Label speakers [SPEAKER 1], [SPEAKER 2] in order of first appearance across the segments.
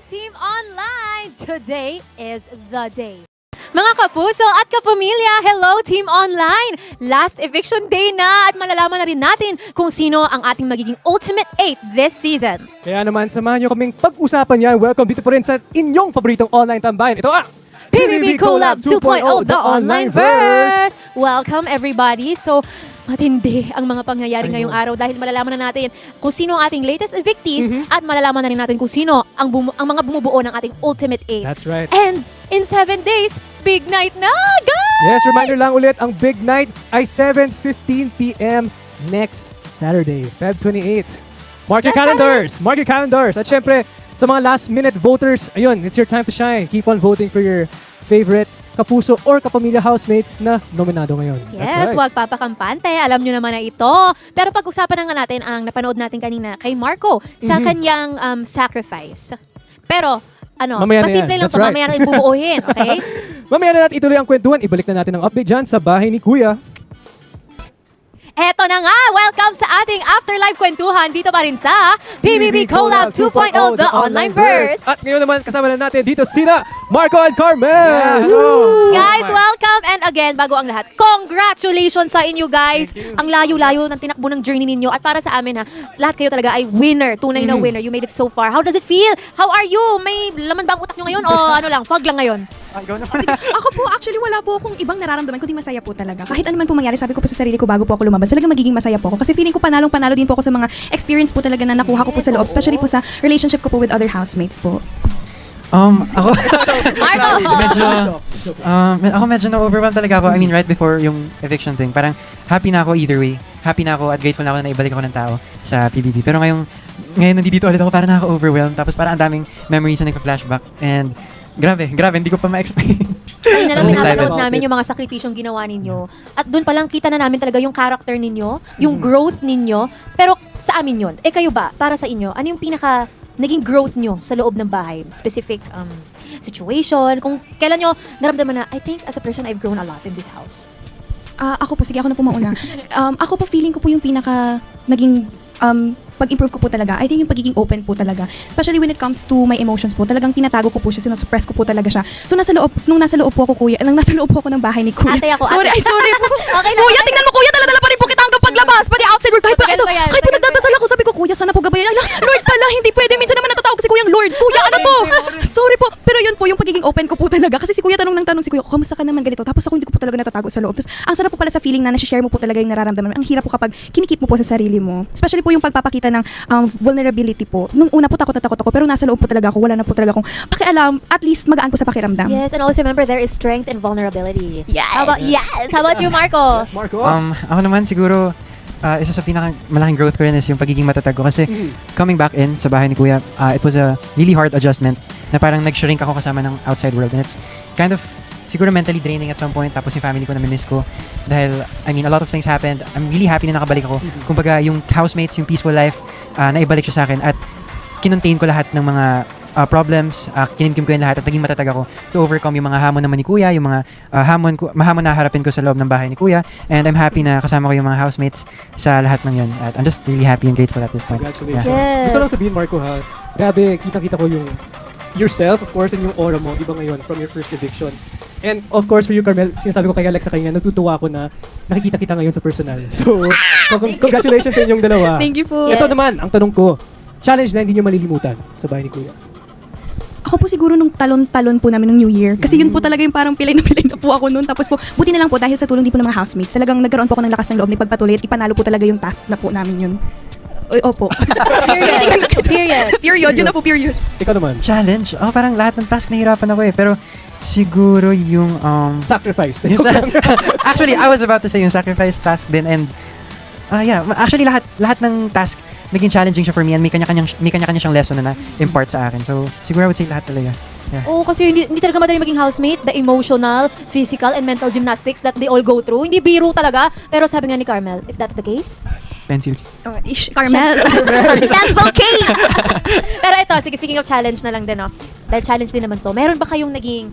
[SPEAKER 1] Team Online! Today is the day. Mga kapuso at kapamilya, hello Team Online! Last eviction day na at malalaman na rin natin kung sino ang ating magiging Ultimate 8 this season.
[SPEAKER 2] Kaya naman, samahan nyo kaming pag-usapan yan. Welcome dito po rin sa inyong paboritong online tambayan. Ito
[SPEAKER 1] PBB Collab 2.0, The Online Verse! Welcome everybody! So, matindi ang mga pangyayari ngayong araw dahil malalaman na natin kung sino ang ating latest evictees at malalaman na rin natin kung sino ang mga bumubuo ng ating Ultimate 8.
[SPEAKER 2] That's right.
[SPEAKER 1] And in 7 days, big night na, guys!
[SPEAKER 2] Yes, reminder lang ulit, ang big night ay 7:15 p.m. next Saturday, Feb 28. Mark your calendars! Mark your calendars! At syempre, sa mga last-minute voters, ayun, it's your time to shine. Keep on voting for your favorite kapuso or kapamilya housemates na nominado ngayon.
[SPEAKER 1] Yes, wag papakampante. Alam nyo naman na ito. Pero pag-usapan na nga natin ang napanood natin kanina kay Marco sa kanyang sacrifice. Pero,
[SPEAKER 2] Mamaya na
[SPEAKER 1] masimple
[SPEAKER 2] yan.
[SPEAKER 1] lang
[SPEAKER 2] That's
[SPEAKER 1] to.
[SPEAKER 2] right.
[SPEAKER 1] Mamaya natin bubuuhin, okay?
[SPEAKER 2] Mamaya na natin ituloy ang kwentuhan. Ibalik na natin ang update dyan sa bahay ni Kuya.
[SPEAKER 1] Eto na nga, welcome sa ating Afterlife Kwentuhan dito pa rin sa PBB Collab 2.0, The Online Verse.
[SPEAKER 2] At ngayon naman, kasama na natin dito sina Marco and Carmel!
[SPEAKER 1] Guys, welcome! And again, bago ang lahat, congratulations sa inyo guys! Ang layo-layo ng tinakbo ng journey ninyo. At para sa amin lahat kayo talaga ay winner, tunay na winner. You made it so far. How does it feel? How are you? May laman ba ang utak nyo ngayon? O ano lang, fog lang ngayon?
[SPEAKER 3] Ako po, actually, wala po akong ibang nararamdaman, kundi masaya po talaga. Kahit ano man po mangyari, sabi ko po sa sarili ko bago po ako lumabas, talaga magiging masaya po ako. Kasi feeling ko panalong-panalo din po ako sa mga experience po talaga na nakuha ko po sa loob, especially po sa relationship ko po with other housemates po.
[SPEAKER 4] Ako,
[SPEAKER 1] Marco!
[SPEAKER 4] ako medyo na-overwhelmed talaga ako. I mean, right before yung eviction thing, parang happy na ako either way. Happy na ako at grateful na ako na naibalik ako ng tao sa PBB. Pero ngayon nandito ulit ako, parang nakaka-overwhelmed. Tapos parang ang daming memories na nagpa-flashback. And grabe, hindi ko pa ma-explain.
[SPEAKER 1] Ayun na lang,
[SPEAKER 4] I'm excited.
[SPEAKER 1] pinapanood namin yung mga sakripisyong ginawa ninyo. At doon palang kita na namin talaga yung character ninyo, yung growth ninyo. Pero sa amin yun. Kayo ba, para sa inyo, ano yung pinaka naging growth nyo sa loob ng bahay? Specific situation? Kung kailan nyo naramdaman na, I think as a person, I've grown a lot in this house.
[SPEAKER 3] Ako po, sige, ako na po mauna. Ako po, feeling ko po yung pinaka naging pag-improve ko po talaga. I think yung pagiging open po talaga. Especially when it comes to my emotions po. Talagang tinatago ko po siya, sinusuppress ko po talaga siya. So nung nasa loob po ako, kuya, nasa loob po ako ng bahay ni kuya.
[SPEAKER 1] Ate ako,
[SPEAKER 3] sorry,
[SPEAKER 1] ate.
[SPEAKER 3] sorry po.
[SPEAKER 1] Okay lang,
[SPEAKER 3] Kuya,
[SPEAKER 1] okay.
[SPEAKER 3] tingnan mo kuya, dala-dala pa rin po kita hanggang paglabas. Pati outside work, kahit
[SPEAKER 1] Tagal ba yan?
[SPEAKER 3] kahit
[SPEAKER 1] Tagal
[SPEAKER 3] pinagdadasal ako, sabi ko, kuya, sana po gabayan. Ala, Lord pala, hindi pwede. Minsan naman natatawag si kuyang Lord. Kuya, ano po? Sorry po. Pero yun po, yung pagiging open ko po talaga. Kasi si kuya tanong si kuya, kamusta ka naman ganito? Tapos ako hindi ko po talaga natatago sa loob. Tapos ang sarap po pala sa feeling na nasi-share mo po talaga yung nararamdaman. Ang hirap po kapag kinikip mo po sa sarili mo. Especially po yung pagpapakita ng vulnerability po. Nung una po takot ako, pero nasa loob po talaga ako. Wala na po talaga akong pakialam. At least magaan po sa pakiramdam.
[SPEAKER 1] Yes, and also remember, there is strength and vulnerability.
[SPEAKER 3] Yes.
[SPEAKER 1] How about you, Marco?
[SPEAKER 2] Yes, Marco.
[SPEAKER 4] Ako naman siguro, isa sa malaking growth ko rin is yung pagiging matatag ko. Kasi coming back in sa bahay ni Kuya, it was a really hard adjustment na parang nag-shrink ako kasama ng outside world. And it's kind of siguro mentally draining at some point. Tapos yung family ko na-miss ko. Dahil, I mean, a lot of things happened. I'm really happy na nakabalik ako. Kumbaga, yung housemates, yung peaceful life, naibalik siya sa akin. At kinontain ko lahat ng mga problems, kinimkim ko yung lahat at naging matatag ako to overcome yung mga hamon naman ni Kuya, yung mga hamon na harapin ko sa loob ng bahay ni Kuya. And I'm happy na kasama ko yung mga housemates sa lahat ng yun. At I'm just really happy and grateful at this point.
[SPEAKER 2] Congratulations.
[SPEAKER 1] Yes.
[SPEAKER 2] Gusto lang sabihin, Marco, ha? Grabe, kita-kita ko yung yourself, of course, and yung aura mo, iba ngayon from your first eviction. And of course, for you, Carmel, sinasabi ko kay Alexa kanina, natutuwa ako na nakikita kita ngayon sa personal. So, congratulations sa inyong dalawa.
[SPEAKER 3] Thank you po.
[SPEAKER 1] Yes.
[SPEAKER 2] Ito naman, ang tanong ko, challenge na hindi nyo malilimutan sa bahay ni Kuya.
[SPEAKER 3] Ako po siguro nung talon-talon po namin ng New Year. Kasi yun po talaga yung parang pilay na po ako noon. Tapos po, buti na lang po dahil sa tulong din po ng mga housemates. Talagang nagkaroon po ako ng lakas ng loob na pagpatuloy at ipanalo po talaga yung task na po namin yun. Opo. Period. Yun na po, period.
[SPEAKER 2] Ikaw naman,
[SPEAKER 4] Challenge? Parang lahat ng task nahirapan ako eh. Pero siguro yung
[SPEAKER 2] sacrifice.
[SPEAKER 4] Yung actually, I was about to say yung sacrifice task din and actually lahat ng task naging challenging siya for me and may kanya-kanya siyang lesson na impart sa akin. So, siguro I would say lahat talaga. Yeah.
[SPEAKER 1] Oo, kasi hindi talaga madali maging housemate. The emotional, physical, and mental gymnastics that they all go through. Hindi biro talaga. Pero sabi nga ni Carmel, if that's the case,
[SPEAKER 4] Pencil.
[SPEAKER 3] Carmel.
[SPEAKER 1] cancel case! Pero ito, sige, speaking of challenge na lang din, no? Dahil challenge din naman to, meron ba kayong naging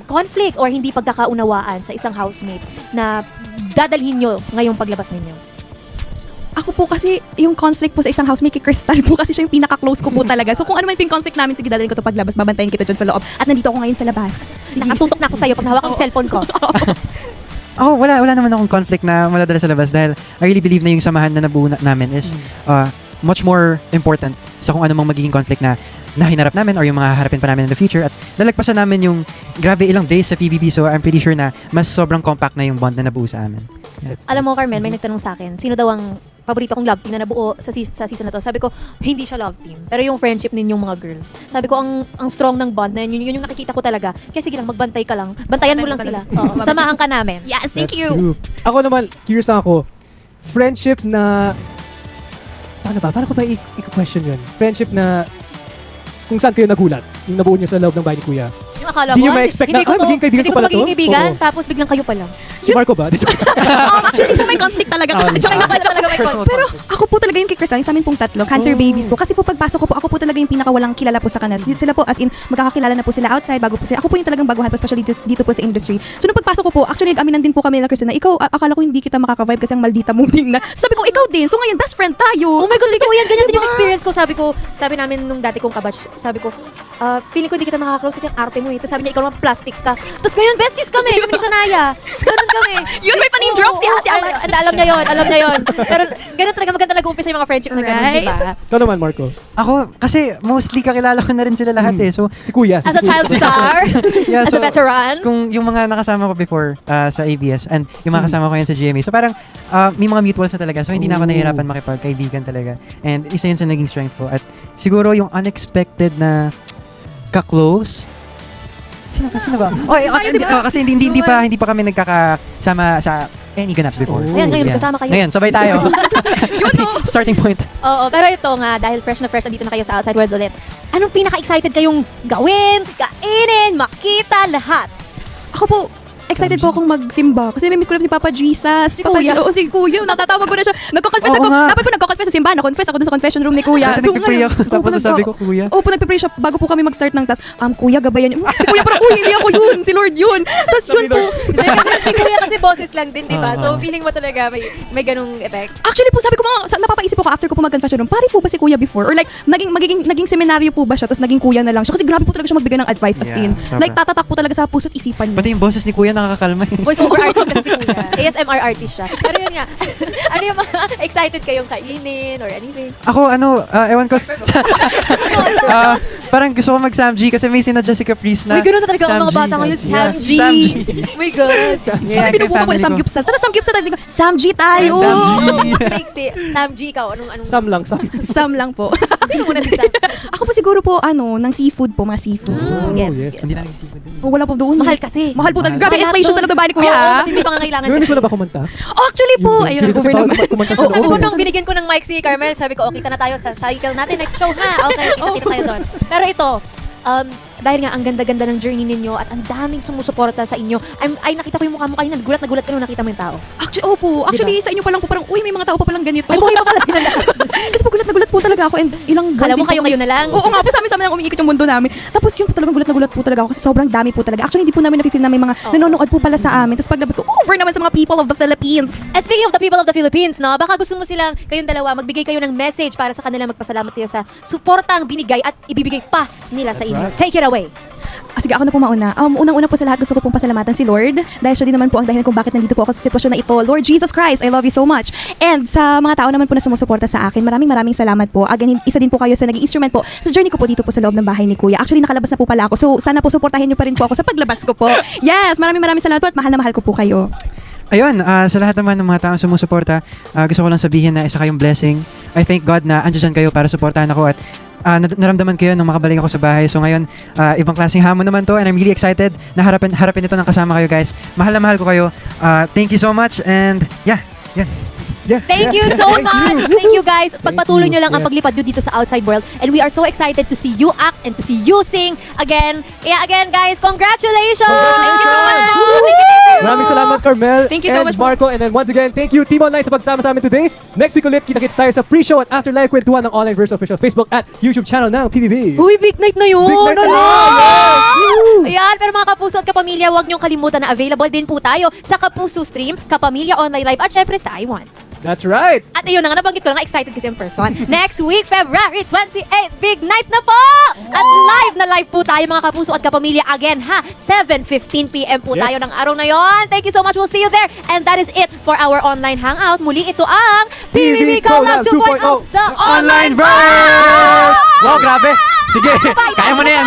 [SPEAKER 1] conflict or hindi pagkakaunawaan sa isang housemate na dadalhin nyo ngayong paglabas ninyo?
[SPEAKER 3] Ako po kasi, yung conflict po sa isang house, may Crystal po kasi siya yung pinaka-close ko po talaga. So kung ano man yung conflict namin, sige, dadalhin ko to paglabas, babantayin kita dyan sa loob. At nandito ako ngayon sa labas. Sige.
[SPEAKER 1] Nakatutok na ako sa'yo pag nahawakan ko yung cellphone ko.
[SPEAKER 4] Oh, wala naman akong conflict na madadala sa labas dahil I really believe na yung samahan na nabuo namin is much more important sa kung ano mang magiging conflict na hinarap namin or yung mga harapin pa namin in the future at lalagpasan namin yung grabe ilang days sa PBB, so I'm pretty sure na mas sobrang compact na yung bond na nabuo sa amin.
[SPEAKER 1] Alam mo, Carmel, may nagtanong sa akin, sino daw ang paborito kong love team na nabuo sa season na to? Sabi ko, hindi siya love team. Pero yung friendship ninyong mga girls. Sabi ko, ang strong ng bond na yun yung nakikita ko talaga. Kaya sige lang, magbantay ka lang. Bantayan mo lang sila. Oo, samahan ka namin.
[SPEAKER 3] Yes, thank
[SPEAKER 2] That's
[SPEAKER 3] you.
[SPEAKER 2] true. Ako naman, curious lang ako. Friendship na... Paano ba? Paano ko ba i-question yun? Friendship na... Kung saan kayo nagulat? Yung nabuo nyo sa loob ng bahay ni Kuya.
[SPEAKER 1] Yung akala
[SPEAKER 2] Di
[SPEAKER 1] mo,
[SPEAKER 2] nyo ma-expect na, magiging kaibigan
[SPEAKER 1] hindi
[SPEAKER 2] ko
[SPEAKER 1] ko
[SPEAKER 2] pala
[SPEAKER 1] magiging
[SPEAKER 2] to?
[SPEAKER 1] kaibigan,
[SPEAKER 2] Oo.
[SPEAKER 1] tapos biglang kayo pa lang.
[SPEAKER 2] Si Marco ba?
[SPEAKER 3] Actually po may conflict talaga. Tsaka nga pala talaga may conflict. Pero ako po talaga yung kay Crystal, yung sa amin pong tatlo, cancer babies po. Kasi po pagpasok ko po, ako po talaga yung pinakawalang kilala po sa kanila. Sila po as in, magkakakilala na po sila outside, bago po sila. Ako po yung talagang baguhan, especially dito po sa industry. So nung pagpasok ko po, actually nag-aminan din po kami na Crystal na ikaw, akala ko hindi kita makaka-vibe kasi ang maldita mong tingnan. So, sabi ko, ikaw din. So ngayon, best friend tayo.
[SPEAKER 1] Oh my God, totoo yan. Ganyan din yung experience ko. Sabi namin nung dati kong kabatch, sabi ko, feeling ko hindi kita makaka-close kasi ang arte mo eh. Tapos sabi niya, ikaw naman plastic ka. Tapos ngayon, besties kami ni Shania. Ganun kami.
[SPEAKER 3] Yun, may pa-name drop si Ate Alex.
[SPEAKER 1] Alam niya yun. Pero ganun talaga, maganda talaga umpisa yung mga friendship na ganun,
[SPEAKER 3] Right.
[SPEAKER 1] di ba?
[SPEAKER 2] Ikaw naman, Marco.
[SPEAKER 4] Ako, kasi mostly kakilala ko na rin sila lahat eh. So,
[SPEAKER 2] Si Kuya.
[SPEAKER 1] As a child star,
[SPEAKER 4] yeah,
[SPEAKER 1] as a veteran.
[SPEAKER 4] Kung yung mga nakasama ko before sa ABS and yung mga kasama ko yan sa GMA. So parang may mga mutuals na talaga. So hindi na ako nahihirapan makipagkaibigan talaga. And isa yun sa naging strength ko. At siguro yung unexpected na ka-close. Sino ba? Oh, kasi hindi pa kami nagkakasama sa any ganaps before.
[SPEAKER 1] Ayan, ngayon, magkasama kayo.
[SPEAKER 4] Ngayon, sabay tayo. Starting point.
[SPEAKER 1] Oo, pero ito nga, dahil fresh na fresh, nandito na kayo sa Outside World ulit. Anong pinaka-excited kayong gawin, kainin, makita, lahat?
[SPEAKER 3] Ako po, excited po akong magsimba. Kasi may miss ko na si Papa Jesus.
[SPEAKER 1] Si Kuya?
[SPEAKER 3] Oo, si Kuya. Natatawag ko na siya. Nagko-confess
[SPEAKER 4] Oo
[SPEAKER 3] ako.
[SPEAKER 4] nga.
[SPEAKER 3] Dapat po nagko-confess sa simbahan. Na-confess ako dun sa confession room ni Kuya.
[SPEAKER 4] Dati nagpipray ako. Tapos sabi ko, Kuya.
[SPEAKER 3] Opo, nagpipray siya bago po kami mag-start ng task. Kuya, gabayan niyo. Si Kuya parang, hindi ako yun. Si Lord yun. Tapos yun po.
[SPEAKER 1] Si Kuya kasi boses lang din, di ba? So, feeling mo talaga may ganung effect.
[SPEAKER 3] Actually po, sabi ko napapaisip ako after ko po mag-confession room, pare po ba si Kuya before? Or like, naging seminaryo po ba siya, tapos naging Kuya na lang siya? Kasi grabe po talaga siya magbigay ng advice as
[SPEAKER 4] Yeah,
[SPEAKER 3] in.
[SPEAKER 4] sobra.
[SPEAKER 3] Like, tatatak po talaga sa puso't isipan niya.
[SPEAKER 4] Pati yung boses ni Kuya nakakakalma eh.
[SPEAKER 1] Voice over artist kasi si Kuya. ASMR artist siya. Pero yun nga, ano yung mga excited kayong kainin or anything?
[SPEAKER 4] Ako, ewan ko. Parang gusto ko mag-Sam G kasi may sinadya si Caprice na
[SPEAKER 1] May ganun na talaga ang mga
[SPEAKER 4] Sam G.
[SPEAKER 1] bata ngayon.
[SPEAKER 4] Yeah,
[SPEAKER 1] Sam G.
[SPEAKER 4] Sam G.
[SPEAKER 1] Oh my God.
[SPEAKER 3] Sabi binubuo ko na Samgyupsal. Tara, Samgyupsal tayo. Sam G tayo.
[SPEAKER 4] Sam G.
[SPEAKER 1] Trixie, Sam G ikaw. Anong
[SPEAKER 2] Sam lang, Sam.
[SPEAKER 3] Sam lang po.
[SPEAKER 1] Sino muna si Sam?
[SPEAKER 3] Ako po siguro po, ng seafood po, mga seafood.
[SPEAKER 1] Yes.
[SPEAKER 4] Hindi na nag-isipin din.
[SPEAKER 3] Oh, wala po doon.
[SPEAKER 1] Mahal kasi.
[SPEAKER 3] Mahal po talaga.
[SPEAKER 4] Mahal.
[SPEAKER 3] Grabe inflation sa loob ng bahay ni Kuya.
[SPEAKER 1] Oo,
[SPEAKER 3] ah.
[SPEAKER 1] hindi pa nga kailangan.
[SPEAKER 2] Narinig mo na ba kumanta?
[SPEAKER 3] Actually po, ayun,
[SPEAKER 2] Curious
[SPEAKER 3] over
[SPEAKER 2] about
[SPEAKER 3] naman.
[SPEAKER 2] kumanta sa
[SPEAKER 1] Sabi
[SPEAKER 2] loob.
[SPEAKER 1] ko nung binigyan ko ng mic si Carmel, sabi ko, kita na tayo sa cycle natin. Next show ha. Okay, kita tayo doon. Pero ito, dahil nga ang ganda-ganda ng journey ninyo at ang daming sumusuporta sa inyo, ay nakita ko yung mukha mo kanina, nagulat ka nung nakita mo yung tao.
[SPEAKER 3] Actually, sa inyo pa lang po parang, uy, may mga tao pa palang ganito.
[SPEAKER 1] Ay, buhay pa pala sila lahat.
[SPEAKER 3] Kasi po gulat po talaga ako and ilang
[SPEAKER 1] Kala mo
[SPEAKER 3] buwan din po
[SPEAKER 1] kayo na lang.
[SPEAKER 3] Oo nga po, sa amin lang umiikot yung mundo namin. Tapos yun po talagang gulat po talaga ako kasi sobrang dami po talaga. Actually, hindi po namin na-feel na may mga nanonood po pala sa amin. Tapos paglabas ko, over naman sa mga people of the Philippines.
[SPEAKER 1] And speaking of the people of the Philippines, no, baka gusto mo silang, kayong dalawa, magbigay kayo ng message para sa kanila, magpasalamat kayo sa suportang binigay at ibibigay pa nila sa
[SPEAKER 2] That's
[SPEAKER 1] inyo.
[SPEAKER 2] right.
[SPEAKER 1] Take it away.
[SPEAKER 3] Sige, ako na po mauna. Unang-una po sa lahat, gusto ko pong pasalamatan si Lord. Dahil siya din naman po ang dahilan kung bakit nandito po ako sa sitwasyon na ito. Lord Jesus Christ, I love you so much. And sa mga tao naman po na sumusuporta sa akin, maraming salamat po. Again, isa din po kayo sa naging instrument po sa journey ko po dito po sa loob ng bahay ni Kuya. Actually, nakalabas na po pala ako. So, sana po suportahin niyo pa rin po ako sa paglabas ko po. Yes, maraming salamat po at mahal na mahal ko po kayo.
[SPEAKER 4] Ayun, sa lahat naman ng mga taong sumusuporta, gusto ko lang sabihin na isa kayong blessing. I thank God na andyan kayo para suportahan ako at naramdaman ko yun nung makabalik ako sa bahay. So ngayon, ibang klaseng hamon naman to and I'm really excited na harapin ito ng kasama kayo guys. Mahal na mahal ko kayo. Thank you so much and yeah, yan.
[SPEAKER 2] Yeah,
[SPEAKER 1] Thank
[SPEAKER 2] yeah,
[SPEAKER 1] you
[SPEAKER 2] yeah,
[SPEAKER 1] so much. Thank you guys. Pagpatuloy
[SPEAKER 2] you.
[SPEAKER 1] nyo lang ang
[SPEAKER 2] Yes.
[SPEAKER 1] paglipad nyo dito sa Outside World. And we are so excited to see you act and to see you sing again. Yeah, again guys, congratulations!
[SPEAKER 3] Thank you so much po.
[SPEAKER 2] Maraming salamat, Carmel.
[SPEAKER 3] Thank you so
[SPEAKER 2] and
[SPEAKER 3] much po.
[SPEAKER 2] Marco. And then once again, thank you, Team Online, sa pagsama sa amin today. Next week ulit, kita-kits tayo sa pre-show at after-live kwentuhan ng Online Verse official Facebook at YouTube channel ng PBB.
[SPEAKER 1] Uy, big night na yun!
[SPEAKER 2] Big night na
[SPEAKER 1] Ano?
[SPEAKER 2] yun! Yes!
[SPEAKER 1] Ayan, pero mga kapuso at kapamilya, huwag niyong kalimutan na available din po tayo sa Kapuso Stream, Kapamilya Online Live at syempre sa iWant.
[SPEAKER 2] That's right.
[SPEAKER 1] At ayun na nga, nabanggit ko na nga, excited kasi in person. Next week, February 28, big night na po! At live po tayo mga kapuso at kapamilya again ha. 7:15 p.m. po
[SPEAKER 2] Yes.
[SPEAKER 1] tayo ng araw na yon. Thank you so much. We'll see you there. And that is it for our online hangout. Muli ito ang PBB Collab 2.0, the online verse!
[SPEAKER 4] Wow, grabe! Sige, kaya mo na yan.